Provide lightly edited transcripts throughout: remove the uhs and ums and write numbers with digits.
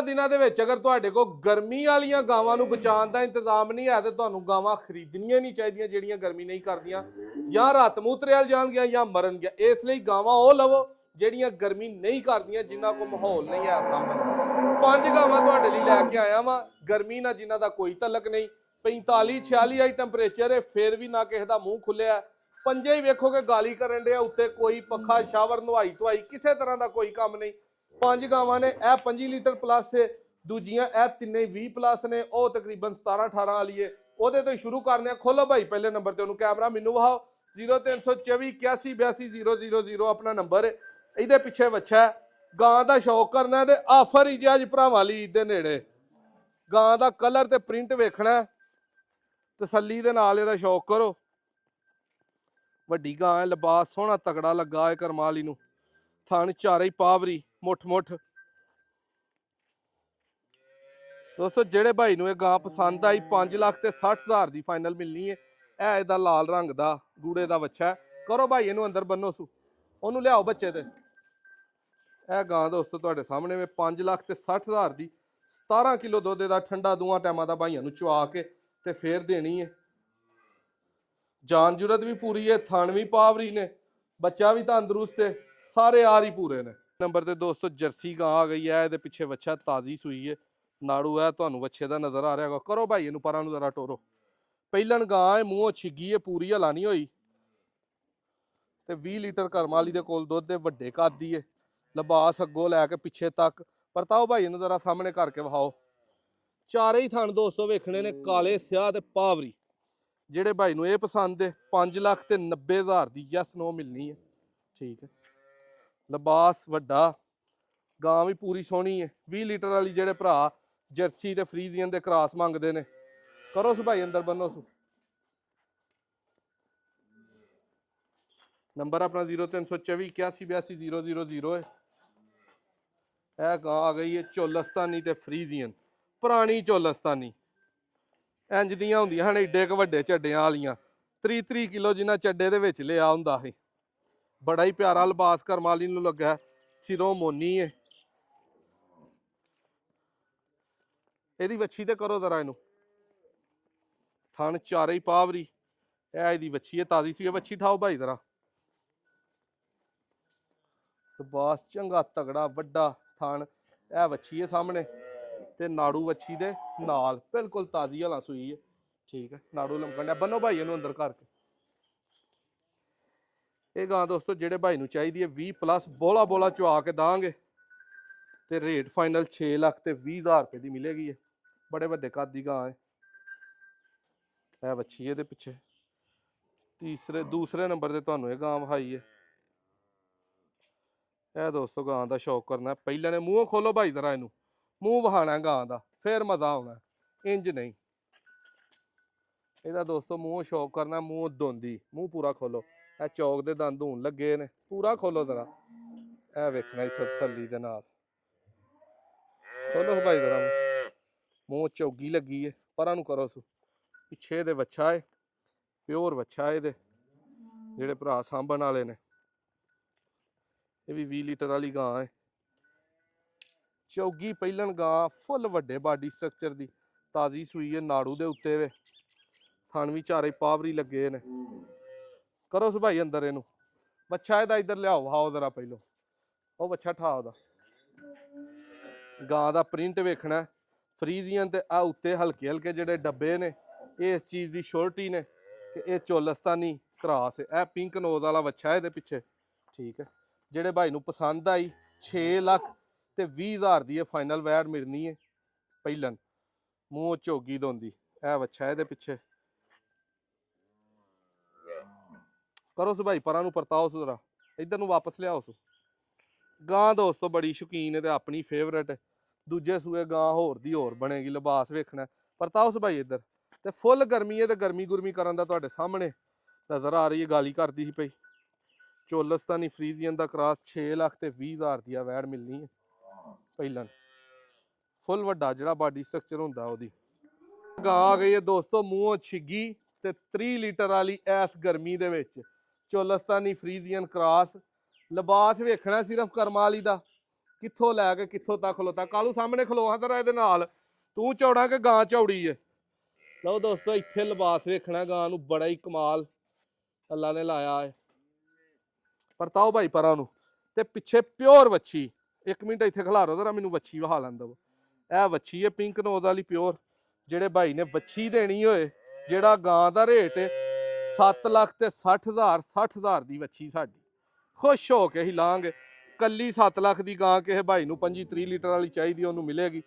ਦਿਨਾਂ ਦੇ ਵਿੱਚ ਅਗਰ ਤੁਹਾਡੇ ਕੋਲ ਗਰਮੀ ਵਾਲੀਆਂ ਗਾਵਾਂ ਨੂੰ ਬਚਾਉਣ ਦਾ ਇੰਤਜ਼ਾਮ ਨਹੀਂ ਹੈ ਤੇ ਤੁਹਾਨੂੰ ਗਾਵਾਂ ਖਰੀਦਣੀਆਂ ਨਹੀਂ ਚਾਹੀਦੀਆਂ ਜਿਹੜੀਆਂ ਗਰਮੀ ਨਹੀਂ ਕਰਦੀਆਂ, ਜਾਂ ਰਾਤ ਮੂਤਰੇਲ ਜਾਣਗੀਆਂ ਜਾਂ ਮਰਨਗੀਆਂ। ਇਸ ਲਈ ਗਾਵਾਂ ਉਹ ਲਵੋ ਜਿਹੜੀਆਂ ਗਰਮੀ ਨਹੀਂ ਕਰਦੀਆਂ, ਜਿਨ੍ਹਾਂ ਕੋਲ ਮਾਹੌਲ ਨਹੀਂ ਹੈ ਸਾਂਭਣ ਦਾ। 5 ਗਾਵਾਂ ਤੁਹਾਡੇ ਲਈ ਲੈ ਕੇ ਆਇਆ ਵਾਂ, ਗਰਮੀ ਨਾਲ ਜਿਨ੍ਹਾਂ ਦਾ ਕੋਈ ਤਲਕ ਨਹੀਂ। 45-46 ਆਈ ਟੈਂਪਰੇਚਰ ਹੈ, ਫਿਰ ਵੀ ਨਾ ਕਿਸੇ ਦਾ ਮੂੰਹ ਖੁੱਲਿਆ। ਪੰਜੇ ਹੀ ਵੇਖੋ ਕਿ ਗਾਲੀ ਕਰਨ ਡਿਆ, ਉੱਤੇ ਕੋਈ ਪੱਖਾ ਸ਼ਾਵਰ ਨਵਾਈ ਧਵਾਈ ਕਿਸੇ ਤਰ੍ਹਾਂ ਦਾ ਕੋਈ ਕੰਮ ਨਹੀਂ। 5 ਗਾਵਾਂ ਨੇ, ਇਹ 25 ਲੀਟਰ ਪਲੱਸ ਹੈ, ਦੂਜੀਆਂ ਇਹ ਤਿੰਨੇ 20 ਪਲੱਸ ਨੇ, ਉਹ ਤਕਰੀਬਨ 17-18 ਵਾਲੀ ਹੈ। ਉਹਦੇ ਤੋਂ ਹੀ ਸ਼ੁਰੂ ਕਰਨੇ ਆ। ਖੋਲੋ ਭਾਈ ਪਹਿਲੇ ਨੰਬਰ ਤੇ ਉਹਨੂੰ ਕੈਮਰਾ ਮੈਨੂੰ ਵਿਖਾਓ। 0324 8182 000 ਆਪਣਾ ਨੰਬਰ ਹੈ। ਇਹਦੇ ਪਿੱਛੇ ਵੱਛਾ ਗਾਂ ਦਾ ਸ਼ੌਕ ਕਰਨਾ ਤੇ ਆਫਰ ਹੀ ਜੇ ਅੱਜ ਭਰਾਵਾਂ ਲਈ ਦੇ ਨੇੜੇ। ਗਾਂ ਦਾ ਕਲਰ ਤੇ ਪ੍ਰਿੰਟ ਵੇਖਣਾ, ਤਸੱਲੀ ਦੇ ਨਾਲ ਇਹਦਾ ਸ਼ੌਕ ਕਰੋ। ਵੱਡੀ ਗਾਂ ਹੈ, ਲਿਬਾਸ ਸੋਹਣਾ ਤਗੜਾ ਲੱਗਾ ਹੈ ਕਰਮਾਂ ਵਾਲੀ ਨੂੰ। ਥਣ ਚਾਰੇ ਹੀ ਪਾਵਰੀ ਮੁੱਠ ਦੋਸਤੋ, ਜਿਹੜੇ ਭਾਈ ਨੂੰ ਇਹ ਗਾਂ ਪਸੰਦ ਆਈ 5,60,000 ਦੀ ਫਾਈਨਲ ਮਿਲਣੀ ਹੈ। ਇਹ ਇਹਦਾ ਲਾਲ ਰੰਗ ਦਾ ਗੂੜੇ ਦਾ ਬੱਚਾ ਹੈ। ਕਰੋ ਭਾਈ ਇਹਨੂੰ ਅੰਦਰ ਬੰਨੋ ਸੂ, ਉਹਨੂੰ ਲਿਆਓ ਬੱਚੇ ਤੇ। ਇਹ ਗਾਂ ਦੋਸਤੋ ਤੁਹਾਡੇ ਸਾਹਮਣੇ ਮੈਂ 5,60,000 ਦੀ 17 ਕਿਲੋ ਦੁੱਧ ਦਾ ਠੰਡਾ ਦੋਵਾਂ ਟਾਈਮਾਂ ਦਾ ਭਾਈਆਂ ਨੂੰ ਚੁਆ ਕੇ ਤੇ ਫੇਰ ਦੇਣੀ ਹੈ। ਜਾਨ ਜੁਰਤ ਵੀ ਪੂਰੀ ਹੈ, ਥਣ ਵੀ ਪਾਵਰੀ ਨੇ, ਬੱਚਾ ਵੀ ਤੰਦਰੁਸਤ ਹੈ, ਸਾਰੇ ਆਰ ਹੀ ਪੂਰੇ ਨੇ। ਨੰਬਰ ਤੇ ਦੋਸਤੋ ਜਰਸੀ ਗਾਂ ਆ ਗਈ ਹੈ। ਇਹਦੇ ਪਿੱਛੇ ਬੱਚਾ ਤਾਜ਼ੀ ਸੂਈ ਹੈ, ਨਾੜੂ ਹੈ ਤੁਹਾਨੂੰ ਬੱਚੇ ਦਾ ਨਜ਼ਰ ਆ ਰਿਹਾ ਹੋਗਾ। ਕਰੋ ਭਾਈ ਇਹਨੂੰ ਪਰਾਂ ਨੂੰ ਜ਼ਰਾ ਟੋਰੋ। ਪਹਿਲਣ ਗਾਂ ਹੈ, ਮੂੰਹੋਂ ਛਿੱਗੀ ਹੈ, ਪੂਰੀ ਹਲਾ ਨਹੀਂ ਹੋਈ ਤੇ 20 ਲੀਟਰ ਕਰਮ ਵਾਲੀ ਦੇ ਕੋਲ ਦੁੱਧ ਦੇ, ਵੱਡੇ ਕੱਦ ਦੀ ਹੈ। ਲਿਬਾਸ ਅੱਗੋਂ ਲੈ ਕੇ ਪਿੱਛੇ ਤੱਕ। ਪਰਤਾਓ ਭਾਈ ਇਹਨੂੰ ਜ਼ਰਾ ਸਾਹਮਣੇ ਕਰਕੇ ਵਿਖਾਓ। ਚਾਰੇ ਹੀ ਥਣ ਦੋਸਤੋ ਵੇਖਣੇ ਨੇ, ਕਾਲੇ ਸਿਆਹ ਤੇ ਪਾਵਰੀ। ਜਿਹੜੇ ਭਾਈ ਨੂੰ ਇਹ ਪਸੰਦ ਹੈ 5,90,000 ਦੀ ਯੈਸ ਨੋ ਮਿਲਣੀ ਹੈ। ਠੀਕ ਹੈ, ਲਿਬਾਸ ਵੱਡਾ, ਗਾਂ ਵੀ ਪੂਰੀ ਸੋਹਣੀ ਹੈ। 20 ਲੀਟਰ ਵਾਲੀ ਜਿਹੜੇ ਭਰਾ ਜਰਸੀ ਤੇ ਫਰੀਜ਼ੀਅਨ ਦੇ ਕ੍ਰਾਸ ਮੰਗਦੇ ਨੇ, ਕਰੋ ਸੁ ਭਾਈ ਅੰਦਰ ਬੰਨੋ ਸੂ। ਨੰਬਰ ਆਪਣਾ 0324 8182 000 ਹੈ। ਇਹ ਗਾਂ ਆ ਗਈ ਹੈ ਚੋਲਸਤਾਨੀ ਤੇ ਫਰੀਜ਼ੀਅਨ, ਪੁਰਾਣੀ ਚੋਲਸਤਾਨੀ। ਇੰਜ ਦੀਆਂ ਹੁੰਦੀਆਂ ਹਨ ਏਡੇ ਕੁ ਵੱਡੇ ਝੱਡਿਆਂ ਵਾਲੀਆਂ, 30 ਕਿਲੋ ਜਿੰਨਾ ਚੱਡੇ ਦੇ ਵਿੱਚ ਲਿਆ ਹੁੰਦਾ ਸੀ। ਬੜਾ ਹੀ ਪਿਆਰਾ ਲਿਬਾਸ ਕਰਮਾਲੀ ਨੂੰ ਲੱਗਾ, ਸਿਰੋਂ ਮੋਨੀ ਹੈ। ਇਹਦੀ ਵੱਛੀ ਤੇ ਕਰੋ ਜ਼ਰਾ ਇਹਨੂੰ, ਥਣ ਚਾਰੇ ਹੀ ਪਾਵਰੀ। ਇਹ ਇਹਦੀ ਵੱਛੀ ਹੈ, ਤਾਜ਼ੀ ਸੀ ਵੱਛੀ। ਠਾਓ ਭਾਈ ਜ਼ਰਾ, ਲਿਬਾਸ ਚੰਗਾ ਤਗੜਾ ਵੱਡਾ ਥਣ। ਇਹ ਵੱਛੀ ਹੈ ਸਾਹਮਣੇ ਤੇ ਨਾੜੂ ਵੱਛੀ ਦੇ ਨਾਲ ਬਿਲਕੁਲ ਤਾਜ਼ੀ ਹਲਾ ਸੂਈ ਹੈ। ਠੀਕ ਹੈ, ਨਾੜੂ ਲੰਕਣ ਡਿਆ, ਬੰਨੋ ਭਾਈ ਇਹਨੂੰ ਅੰਦਰ ਕਰਕੇ। ਇਹ ਗਾਂ ਦੋਸਤੋ ਜਿਹੜੇ ਭਾਈ ਨੂੰ ਚਾਹੀਦੀ ਹੈ 20 ਪਲੱਸ ਬੋਲਾ ਚੁਆ ਕੇ ਦਾਂਗੇ ਤੇ ਰੇਟ ਫਾਈਨਲ 6,20,000 ਰੁਪਏ ਦੀ ਮਿਲੇਗੀ। ਹੈ ਬੜੇ ਵੱਡੇ ਕੱਦ ਦੀ ਗਾਂ ਹੈ। ਇਹ ਵੱਛੀ ਇਹਦੇ ਪਿੱਛੇ ਦੂਸਰੇ ਨੰਬਰ ਤੇ ਤੁਹਾਨੂੰ ਇਹ ਗਾਂ ਵਿਖਾਈ ਹੈ। ਇਹ ਦੋਸਤੋ ਗਾਂ ਦਾ ਸ਼ੌਕ ਕਰਨਾ, ਪਹਿਲਾਂ ਨੇ ਮੂੰਹ ਖੋਲੋ ਭਾਈ ਜ਼ਰਾ, ਇਹਨੂੰ ਮੂੰਹ ਵਹਾਣਾ ਗਾਂ ਦਾ, ਫੇਰ ਮਜ਼ਾ ਆਉਣਾ, ਇੰਜ ਨਹੀਂ। ਇਹਦਾ ਦੋਸਤੋ ਮੂੰਹ ਸ਼ੌਕ ਕਰਨਾ, ਮੂੰਹ ਦੋਂਦੀ, ਮੂੰਹ ਪੂਰਾ ਖੋਲੋ। ਇਹ ਚੌਕ ਦੇ ਦੰਦ ਹੋਣ ਲੱਗੇ ਨੇ, ਪੂਰਾ ਖੋਲੋ ਜ਼ਰਾ। ਇਹ ਵੇਖਣਾ ਇੱਥੋਂ ਤਸੱਲੀ ਦੇ ਨਾਲ, ਖੋਲੋ ਭਾਈ ਜ਼ਰਾ ਮੂੰਹ, ਚੌਗੀ ਲੱਗੀ ਹੈ। ਪਰਾਂ ਨੂੰ ਕਰੋ ਸੂ। ਪਿੱਛੇ ਇਹਦੇ ਵੱਛਾ ਹੈ, ਪਿਓਰ ਵੱਛਾ ਇਹਦੇ, ਜਿਹੜੇ ਭਰਾ ਸਾਂਭਣ ਵਾਲੇ ਨੇ। ਇਹ ਵੀ 20 ਲੀਟਰ ਵਾਲੀ ਗਾਂ ਹੈ, ਚੌਗੀ ਪਹਿਲਣ ਗਾਂ, ਫੁੱਲ ਵੱਡੇ ਬਾਡੀ ਸਟਰਕਚਰ ਦੀ, ਤਾਜ਼ੀ ਸੂਈ ਹੈ, ਨਾੜੂ ਦੇ ਉੱਤੇ ਵੇ, ਥਣ ਵੀ ਚਾਰੇ ਪਾਵਰੀ ਲੱਗੇ ਨੇ। ਕਰੋ ਸੁ ਭਾਈ ਅੰਦਰ ਇਹਨੂੰ। ਬੱਚਾ ਇਹਦਾ ਇੱਧਰ ਲਿਆਓ, ਹਾਓ ਜ਼ਰਾ ਪਹਿਲੋਂ, ਉਹ ਬੱਚਾ ਠਾ ਉਹਦਾ। ਗਾਂ ਦਾ ਪ੍ਰਿੰਟ ਵੇਖਣਾ, ਫਰੀਜ਼ੀਅਨ ਤੇ ਆ ਉੱਤੇ ਹਲਕੇ ਹਲਕੇ ਜਿਹੜੇ ਡੱਬੇ ਨੇ, ਇਹ ਇਸ ਚੀਜ਼ ਦੀ ਸ਼ੋਰਟੀ ਨੇ ਕਿ ਇਹ ਚੋਲਸਤਾਨੀ ਕ੍ਰਾਸ ਹੈ। ਇਹ ਪਿੰਕ ਨੋਜ਼ ਵਾਲਾ ਬੱਚਾ ਇਹਦੇ ਪਿੱਛੇ। ਠੀਕ ਹੈ, ਜਿਹੜੇ ਭਾਈ ਨੂੰ ਪਸੰਦ ਆਈ 6,20,000 ਦੀ ਇਹ ਫਾਈਨਲ ਵੈਟ ਮਿਲਣੀ ਹੈ। ਪਹਿਲਨ ਮੂੰਹ ਝੋਗੀ ਦੋਂਦੀ, ਇਹ ਬੱਚਾ ਇਹਦੇ ਪਿੱਛੇ। ਕਰੋ ਸੂ ਭਾਈ ਪਰਾਂ ਨੂੰ ਪਰਤਾਓ ਸੂ ਜ਼ਰਾ, ਇੱਧਰ ਨੂੰ ਵਾਪਸ ਲਿਆਓ ਸੂ। ਗਾਂ ਦੋਸਤੋ ਬੜੀ ਸ਼ੌਕੀਨ ਹੈ ਤੇ ਆਪਣੀ ਫੇਵਰੇਟ ਹੈ। ਦੂਜੇ ਸੂਏ ਗਾਂ ਹੋਰ ਦੀ ਹੋਰ ਬਣੇਗੀ। ਲਿਬਾਸ ਵੇਖਣਾ, ਪਰਤਾਓ ਸੂ ਭਾਈ ਇੱਧਰ। ਤੇ ਫੁੱਲ ਗਰਮੀ ਹੈ ਤੇ ਗਰਮੀ ਗੁਰਮੀ ਕਰਨ ਦਾ ਤੁਹਾਡੇ ਸਾਹਮਣੇ ਨਜ਼ਰ ਆ ਰਹੀ ਹੈ। ਗਾਲੀ ਕਰਦੀ ਸੀ ਪਈ। ਚੋਲਸਤਾਨੀ ਫਰੀਜ਼ੀਅਨ ਦਾ ਕ੍ਰਾਸ 6,20,000 ਦੀ ਆ ਵੈੜ ਮਿਲਣੀ ਹੈ। ਪਹਿਲਾਂ ਫੁੱਲ ਵੱਡਾ ਜਿਹੜਾ ਬਾਡੀ ਸਟਰਕਚਰ ਹੁੰਦਾ ਉਹਦੀ ਗਾਂ ਆ ਗਈ ਹੈ ਦੋਸਤੋ, ਮੂੰਹੋਂ ਛਿੱਗੀ ਤੇ 30 ਲੀਟਰ ਵਾਲੀ ਇਸ ਗਰਮੀ ਦੇ ਵਿੱਚ। ਚੋਲਸਤਾਨੀ ਫਰੀਜ਼ੀਅਨ ਕ੍ਰਾਸ, ਲਿਬਾਸ ਵੇਖਣਾ ਸਿਰਫ ਕਰਮਾਂ ਵਾਲੀ ਦਾ, ਕਿੱਥੋਂ ਲੈ ਕੇ ਕਿੱਥੋਂ ਤੱਕ ਖਲੋਤਾ। ਕਾਲੂ ਸਾਹਮਣੇ ਖਲੋਹਾ ਤੇਰਾ ਇਹਦੇ ਨਾਲ, ਤੂੰ ਚੌੜਾ ਕਿ ਗਾਂ ਚੌੜੀ ਏ। ਲਓ ਦੋਸਤੋ ਇੱਥੇ ਲਿਬਾਸ ਵੇਖਣਾ ਗਾਂ ਨੂੰ, ਬੜਾ ਹੀ ਕਮਾਲ ਅੱਲਾ ਨੇ ਲਾਇਆ ਹੈ। ਪਰਤਾਓ ਭਾਈ ਪਰਾਂ ਨੂੰ। ਤੇ ਪਿੱਛੇ ਪਿਓਰ ਵੱਛੀ, 1 ਮਿੰਟ ਇੱਥੇ ਖਿਲਾਰੋ ਜ਼ਰਾ, ਮੈਨੂੰ ਵੱਛੀ ਵਹਾ ਲੈਣ ਦਿਓ। ਇਹ ਵੱਛੀ ਹੈ ਪਿੰਕ ਨੋਜ਼ ਵਾਲੀ ਪਿਓਰ। ਜਿਹੜੇ ਭਾਈ ਨੇ ਵੱਛੀ ਦੇਣੀ ਹੋਏ, ਜਿਹੜਾ ਗਾਂ ਦਾ ਰੇਟ 7,60,000 60,000 ਦੀ ਵੱਛੀ ਸਾਡੀ, ਖੁਸ਼ ਹੋ ਕੇ ਹੀ ਲਾਂਗੇ। ਕੱਲੀ 7 ਲੱਖ ਦੀ ਗਾਂ ਕਿਸੇ ਭਾਈ ਨੂੰ 25-30 ਲੀਟਰ ਵਾਲੀ ਚਾਹੀਦੀ ਉਹਨੂੰ ਮਿਲੇਗੀ।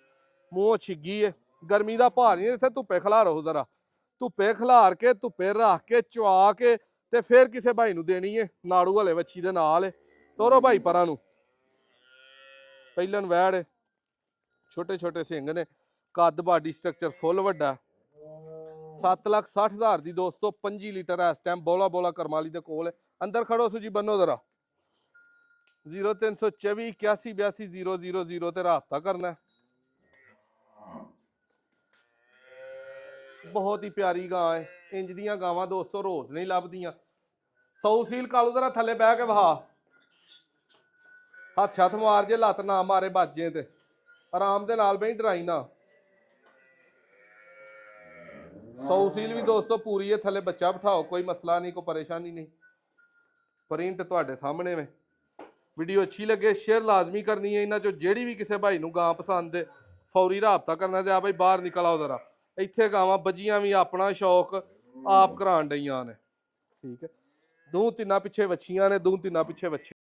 ਮੂੰਹ ਛਿੱਗੀ ਹੈ, ਗਰਮੀ ਦਾ ਭਾਰ ਨਹੀਂ। ਇੱਥੇ ਧੁੱਪੇ ਖਿਲਾਰੋ ਜ਼ਰਾ, ਧੁੱਪੇ ਖਿਲਾਰ ਕੇ ਧੁੱਪੇ ਰੱਖ ਕੇ ਚਵਾ ਕੇ ਤੇ ਫਿਰ ਕਿਸੇ ਭਾਈ ਨੂੰ ਦੇਣੀ ਹੈ ਨਾੜੂ ਵਾਲੇ ਵੱਛੀ ਦੇ ਨਾਲ। ਤੋਰੋ ਭਾਈ ਪਰਾਂ ਨੂੰ। ਪਹਿਲਨ ਵੈੜ, ਛੋਟੇ ਛੋਟੇ ਸਿੰਘ ਨੇ, ਕੱਦ ਬਾਡੀ ਸਟਰਕਚਰ ਫੁੱਲ ਵੱਡਾ। 7,60,000 ਦੀ ਦੋਸਤੋ, 25 ਲੀਟਰ ਇਸ ਟਾਈਮ ਬੋਲਾ ਬੋਲਾ ਕਰਮਾਲੀ ਦੇ ਕੋਲ ਹੈ। ਅੰਦਰ ਖੜੋ ਸੁਜੀ ਬੰਨੋ ਜ਼ਰਾ। 0324 81 82 000 ਤੇ ਰਾਬਤਾ ਕਰਨਾ। ਬਹੁਤ ਹੀ ਪਿਆਰੀ ਗਾਂ ਹੈ। ਇੰਜ ਦੀਆਂ ਗਾਵਾਂ ਦੋਸਤੋ ਰੋਜ਼ ਨਹੀਂ ਲੱਭਦੀਆਂ। 100 ਸੀਲ ਕਾਲੂ ਜ਼ਰਾ ਥੱਲੇ ਬਹਿ ਕੇ ਵਹਾ, ਹੱਥ ਛੱਥ ਮਾਰ ਜੇ, ਲੱਤ ਨਾ ਮਾਰੇ ਬਾਜੇ ਤੇ ਆਰਾਮ ਦੇ ਨਾਲ ਬਈ, ਡਰਾਈ ਨਾ। 100 ਸੀਲ ਵੀ ਦੋਸਤੋ ਪੂਰੀ ਹੈ, ਥੱਲੇ ਬੱਚਾ ਬਿਠਾਓ, ਕੋਈ ਮਸਲਾ ਨਹੀਂ, ਕੋਈ ਪਰੇਸ਼ਾਨੀ ਨਹੀਂ। ਪ੍ਰਿੰਟ ਤੁਹਾਡੇ ਸਾਹਮਣੇ ਵੇ। ਵੀਡੀਓ ਅੱਛੀ ਲੱਗੇ ਸ਼ੇਅਰ ਲਾਜ਼ਮੀ ਕਰਨੀ ਹੈ। ਇਹਨਾਂ ਚੋਂ ਜਿਹੜੀ ਵੀ ਕਿਸੇ ਭਾਈ ਨੂੰ ਗਾਂ ਪਸੰਦ ਹੈ ਫੌਰੀ ਰਾਬਤਾ ਕਰਨਾ। ਤੇ ਆ ਭਾਈ ਬਾਹਰ ਨਿਕਲ ਆਓ ਜ਼ਰਾ। ਇੱਥੇ ਗਾਵਾਂ ਬੱਜੀਆਂ ਵੀ ਆਪਣਾ ਸ਼ੌਕ ਆਪ ਕਰਾਉਣ ਡਈਆਂ ਨੇ। ਠੀਕ ਹੈ, 2-3 ਪਿੱਛੇ ਵੱਛੀਆਂ ਨੇ, 2-3 ਪਿੱਛੇ ਵੱਛੇ।